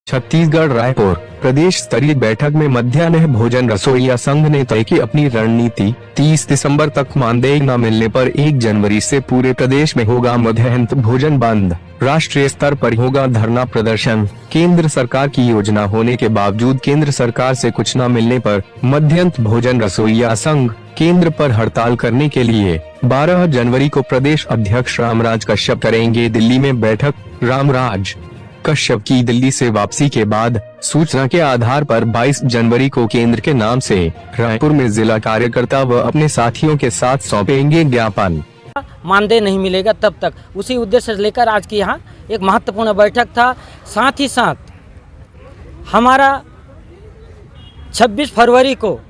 छत्तीसगढ़ रायपुर प्रदेश स्तरीय बैठक में मध्याह्न भोजन रसोइया संघ ने तय की अपनी रणनीति। 30 दिसंबर तक मानदेय न मिलने पर 1 जनवरी से पूरे प्रदेश में होगा मध्याह्न भोजन बंद। राष्ट्रीय स्तर पर होगा धरना प्रदर्शन। केंद्र सरकार की योजना होने के बावजूद केंद्र सरकार से कुछ न मिलने पर मध्याह्न भोजन रसोइया संघ केंद्र पर हड़ताल करने के लिए 12 जनवरी को प्रदेश अध्यक्ष रामराज कश्यप करेंगे दिल्ली में बैठक। रामराज कश्यप की दिल्ली से वापसी के बाद सूचना के आधार पर 22 जनवरी को केंद्र के नाम से रायपुर में जिला कार्यकर्ता व अपने साथियों के साथ सौंपेंगे ज्ञापन। मानदेय नहीं मिलेगा तब तक, उसी उद्देश्य से लेकर आज की यहाँ एक महत्वपूर्ण बैठक था। साथ ही साथ हमारा 26 फरवरी को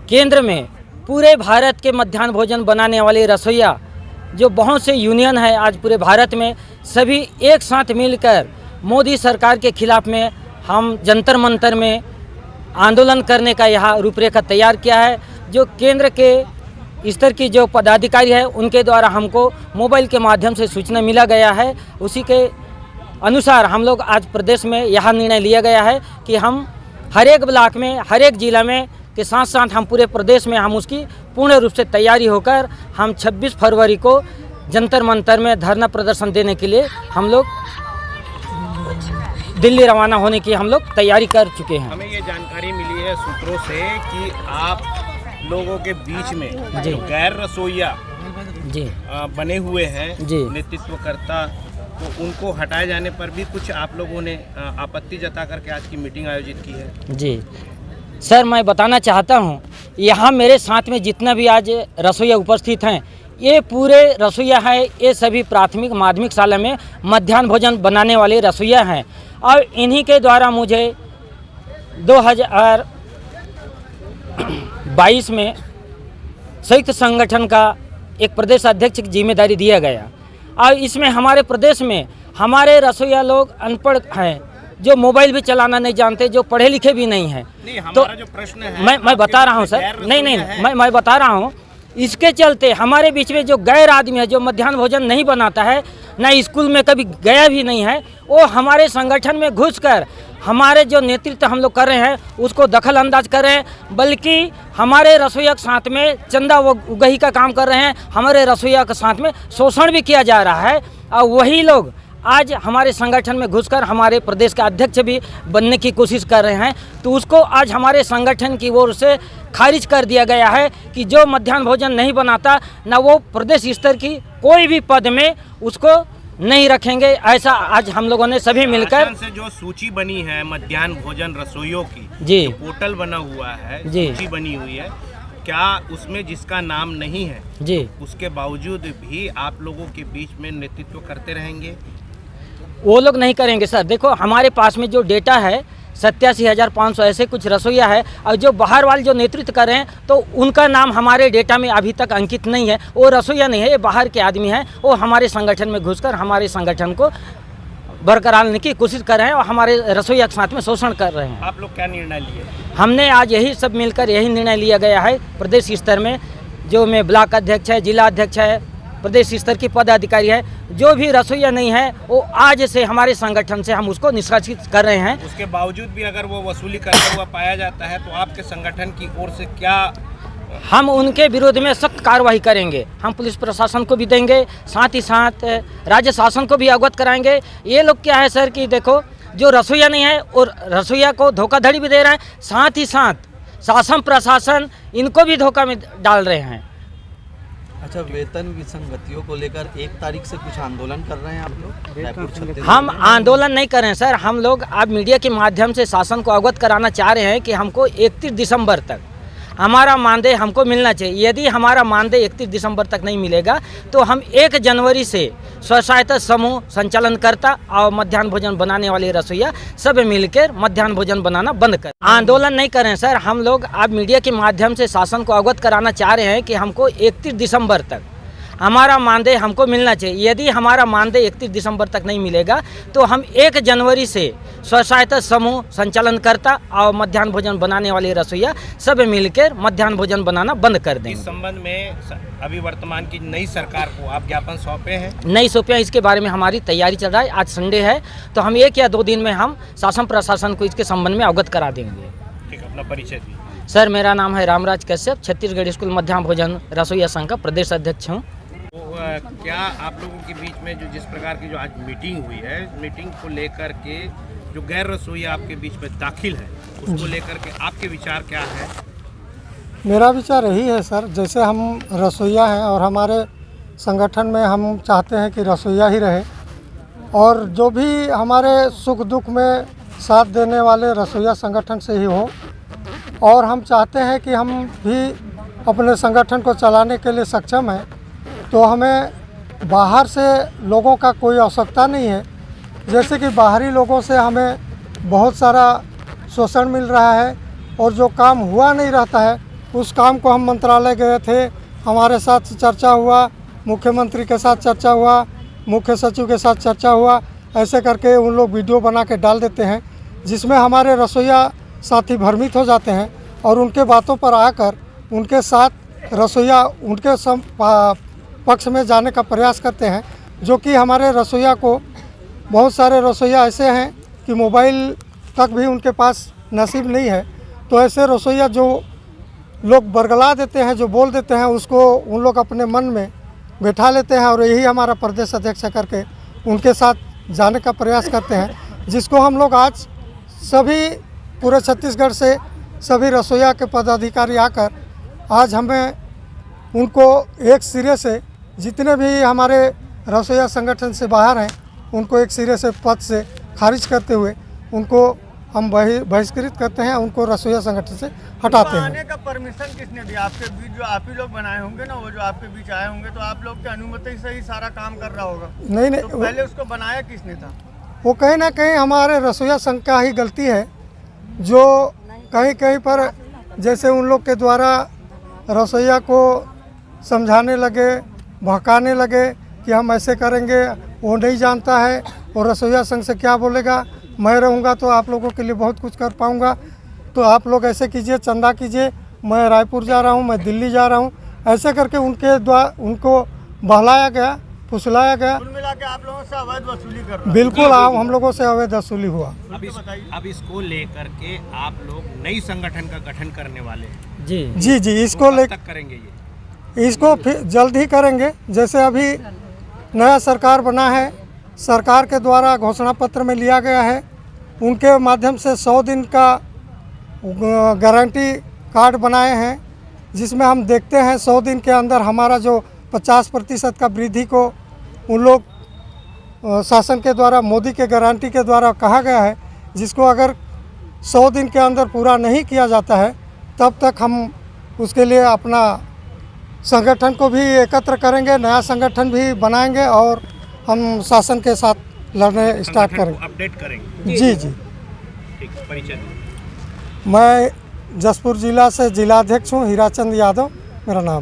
केंद्र में पूरे भारत के मध्याह्न भोजन बनाने वाले रसोइया जो बहुत से यूनियन है आज पूरे भारत में, सभी एक साथ मिलकर मोदी सरकार के खिलाफ में हम जंतर मंतर में आंदोलन करने का यहाँ रूपरेखा तैयार किया है। जो केंद्र के स्तर की जो पदाधिकारी है उनके द्वारा हमको मोबाइल के माध्यम से सूचना मिला गया है, उसी के अनुसार हम लोग आज प्रदेश में यह निर्णय लिया गया है कि हम हर एक ब्लॉक में, हर एक जिला में के साथ साथ हम पूरे प्रदेश में हम उसकी पूर्ण रूप से तैयारी होकर हम 26 फरवरी को जंतर मंतर में धरना प्रदर्शन देने के लिए हम लोग दिल्ली रवाना होने की हम लोग तैयारी कर चुके हैं। हमें ये जानकारी मिली है सूत्रों से कि आप लोगों के बीच में जो गैर रसोइया बने हुए हैं नेतृत्वकर्ता, तो उनको हटाए जाने पर भी कुछ आप लोगों ने आपत्ति जता करके आज की मीटिंग आयोजित की है। जी सर, मैं बताना चाहता हूँ यहाँ मेरे साथ में जितना भी आज रसोइया उपस्थित हैं, ये पूरे रसोइया है, ये सभी प्राथमिक माध्यमिक शाला में मध्याह्न भोजन बनाने वाले रसोइया हैं और इन्हीं के द्वारा मुझे 2022 में संयुक्त संगठन का एक प्रदेश अध्यक्ष की जिम्मेदारी दिया गया और इसमें हमारे प्रदेश में हमारे रसोइया लोग अनपढ़ हैं, जो मोबाइल भी चलाना नहीं जानते, जो पढ़े लिखे भी नहीं हैं। तो जो प्रश्न है मैं बता रहा हूँ सर, नहीं मैं बता रहा हूँ, इसके चलते हमारे बीच में जो गैर आदमी है जो मध्याह्न भोजन नहीं बनाता है, ना स्कूल में कभी गया भी नहीं है, वो हमारे संगठन में घुसकर हमारे जो नेतृत्व हम लोग कर रहे हैं उसको दखल अंदाज कर रहे हैं, बल्कि हमारे रसोइया के साथ में चंदा उगही का काम कर रहे हैं, हमारे रसोइया के साथ में शोषण भी किया जा रहा है। और वही लोग आज हमारे संगठन में घुसकर हमारे प्रदेश का अध्यक्ष भी बनने की कोशिश कर रहे हैं, तो उसको आज हमारे संगठन की ओर से खारिज कर दिया गया है कि जो मध्याह्न भोजन नहीं बनाता ना वो प्रदेश स्तर की कोई भी पद में उसको नहीं रखेंगे। ऐसा आज हम लोगों ने सभी मिलकर से जो सूची बनी है मध्याह्न भोजन रसोइयों की, जी पोर्टल बना हुआ है, जी सूची बनी हुई है, क्या उसमें जिसका नाम नहीं है जी उसके बावजूद भी आप लोगों के बीच में नेतृत्व करते रहेंगे? वो लोग नहीं करेंगे सर। देखो हमारे पास में जो डेटा है 87,500 ऐसे कुछ रसोइया है और जो बाहर वाले जो नेतृत्व कर रहे हैं तो उनका नाम हमारे डेटा में अभी तक अंकित नहीं है। वो रसोइया नहीं है, ये बाहर के आदमी हैं, वो हमारे संगठन में घुसकर हमारे संगठन को बरकरार रखने की कोशिश कर रहे हैं और हमारे रसोइया के साथ में शोषण कर रहे हैं। आप लोग क्या निर्णय लिए? हमने आज यही सब मिलकर यही निर्णय लिया गया है प्रदेश स्तर में, जो मैं ब्लॉक अध्यक्ष है, जिला अध्यक्ष है, प्रदेश स्तर की पदाधिकारी है, जो भी रसोइया नहीं है वो आज से हमारे संगठन से हम उसको निष्कासित कर रहे हैं। उसके बावजूद भी अगर वो वसूली करता हुआ पाया जाता है तो आपके संगठन की ओर से क्या? हम उनके विरोध में सख्त कार्रवाई करेंगे। हम पुलिस प्रशासन को भी देंगे, साथ ही साथ राज्य शासन को भी अवगत कराएंगे। ये लोग क्या है सर कि देखो जो रसोइया नहीं है और रसोइया को धोखाधड़ी भी दे रहा है, साथ ही साथ शासन प्रशासन इनको भी धोखा में डाल रहे हैं। अच्छा, वेतन विसंगतियों को लेकर 1 तारीख से कुछ आंदोलन कर रहे हैं आप लोग? हम आंदोलन नहीं कर रहे हैं सर, हम लोग अब मीडिया के माध्यम से शासन को अवगत कराना चाह रहे हैं कि हमको 31 दिसंबर तक हमारा मानदेय हमको मिलना चाहिए। यदि हमारा मानदेय 31 दिसंबर तक नहीं मिलेगा तो हम 1 जनवरी से स्व सहायता समूह संचालनकर्ता और मध्याह्न भोजन बनाने वाले रसोइया सब मिलकर मध्याह्न भोजन बनाना बंद कर। आंदोलन नहीं कर रहे हैं सर, हम लोग अब मीडिया के माध्यम से शासन को अवगत कराना चाह रहे हैं कि हमको 31 दिसंबर तक हमारा मानदेय हमको मिलना चाहिए। यदि हमारा मानदेय 31 दिसंबर तक नहीं मिलेगा तो हम 1 जनवरी से स्व सहायता समूह संचालनकर्ता और मध्याह्न भोजन बनाने वाले रसोइया सब मिलकर मध्याह्न भोजन बनाना बंद कर देंगे। इस संबंध में अभी वर्तमान की नई सरकार को आप ज्ञापन सौंपे हैं? नहीं सौंपे हैं, इसके बारे में हमारी तैयारी चल रहा है। आज संडे है तो हम 1 या 2 दिन में हम शासन प्रशासन को इसके संबंध में अवगत करा देंगे। ठीक, अपना परिचय दीजिए। सर, मेरा नाम है रामराज कश्यप, छत्तीसगढ़ स्कूल मध्याह्न भोजन रसोइया संघ का प्रदेश अध्यक्ष हूँ। तो क्या आप लोगों के बीच में जो जिस प्रकार की जो आज मीटिंग हुई है, मीटिंग को लेकर के जो गैर रसोइया आपके बीच में दाखिल है, उसको लेकर के आपके विचार क्या है? मेरा विचार यही है सर, जैसे हम रसोइया हैं और हमारे संगठन में हम चाहते हैं कि रसोइया ही रहे और जो भी हमारे सुख दुख में साथ देने वाले रसोइया संगठन से ही हो, और हम चाहते हैं कि हम भी अपने संगठन को चलाने के लिए सक्षम हैं। तो हमें बाहर से लोगों का कोई आवश्यकता नहीं है। जैसे कि बाहरी लोगों से हमें बहुत सारा शोषण मिल रहा है और जो काम हुआ नहीं रहता है उस काम को हम मंत्रालय गए थे, हमारे साथ चर्चा हुआ, मुख्यमंत्री के साथ चर्चा हुआ, मुख्य सचिव के साथ चर्चा हुआ, ऐसे करके उन लोग वीडियो बना के डाल देते हैं जिसमें हमारे रसोइया साथी भ्रमित हो जाते हैं और उनके बातों पर आकर उनके साथ रसोइया उनके पक्ष में जाने का प्रयास करते हैं, जो कि हमारे रसोइया को बहुत सारे रसोइया ऐसे हैं कि मोबाइल तक भी उनके पास नसीब नहीं है। तो ऐसे रसोइया जो लोग बरगला देते हैं, जो बोल देते हैं, उसको उन लोग अपने मन में बैठा लेते हैं और यही हमारा प्रदेश अध्यक्ष करके उनके साथ जाने का प्रयास करते हैं, जिसको हम लोग आज सभी पूरे छत्तीसगढ़ से सभी रसोइया के पदाधिकारी आकर आज हमें उनको एक सिरे से, जितने भी हमारे रसोइया संगठन से बाहर हैं, उनको एक सिरे से पद से खारिज करते हुए उनको हम बहिष्कृत करते हैं, उनको रसोइया संगठन से हटाते हैं। आने का परमिशन किसने दिया? आपके बीच जो आप ही लोग बनाए होंगे ना, वो जो आपके बीच आए होंगे, तो आप लोग की अनुमति से ही सारा काम कर रहा होगा। नहीं, तो पहले उसको बनाया किसने था? वो कहीं ना कहीं हमारे रसोइया संघ का ही गलती है, जो कहीं कहीं पर जैसे उन लोग के द्वारा रसोइया को समझाने लगे, भड़काने लगे कि हम ऐसे करेंगे, वो नहीं जानता है और रसोइया संघ से क्या बोलेगा, मैं रहूँगा तो आप लोगों के लिए बहुत कुछ कर पाऊँगा, तो आप लोग ऐसे कीजिए, चंदा कीजिए, मैं रायपुर जा रहा हूँ, मैं दिल्ली जा रहा हूँ, ऐसे करके उनके द्वारा उनको बहलाया गया, फुसलाया गया। कुल मिला के आप लोगों से अवैध वसूली कर रहा है। बिल्कुल, हम लोगों से अवैध वसूली हुआ। अब इसको लेकर के आप लोग नई संगठन का गठन करने वाले हैं? जी, इसको लेकर करेंगे इसको फिर जल्द ही करेंगे। जैसे अभी नया सरकार बना है, सरकार के द्वारा घोषणा पत्र में लिया गया है, उनके माध्यम से 100 दिन का गारंटी कार्ड बनाए हैं, जिसमें हम देखते हैं 100 दिन के अंदर हमारा जो 50% का वृद्धि को उन लोग शासन के द्वारा, मोदी के गारंटी के द्वारा कहा गया है, जिसको अगर 100 दिन के अंदर पूरा नहीं किया जाता है तब तक हम उसके लिए अपना संगठन को भी एकत्र करेंगे, नया संगठन भी बनाएंगे और हम शासन के साथ लड़ने स्टार्ट करेंगे, अपडेट करेंगे। जी। ठीक, परिचय। मैं जसपुर जिला से जिलाध्यक्ष हूँ, हीराचंद यादव मेरा नाम।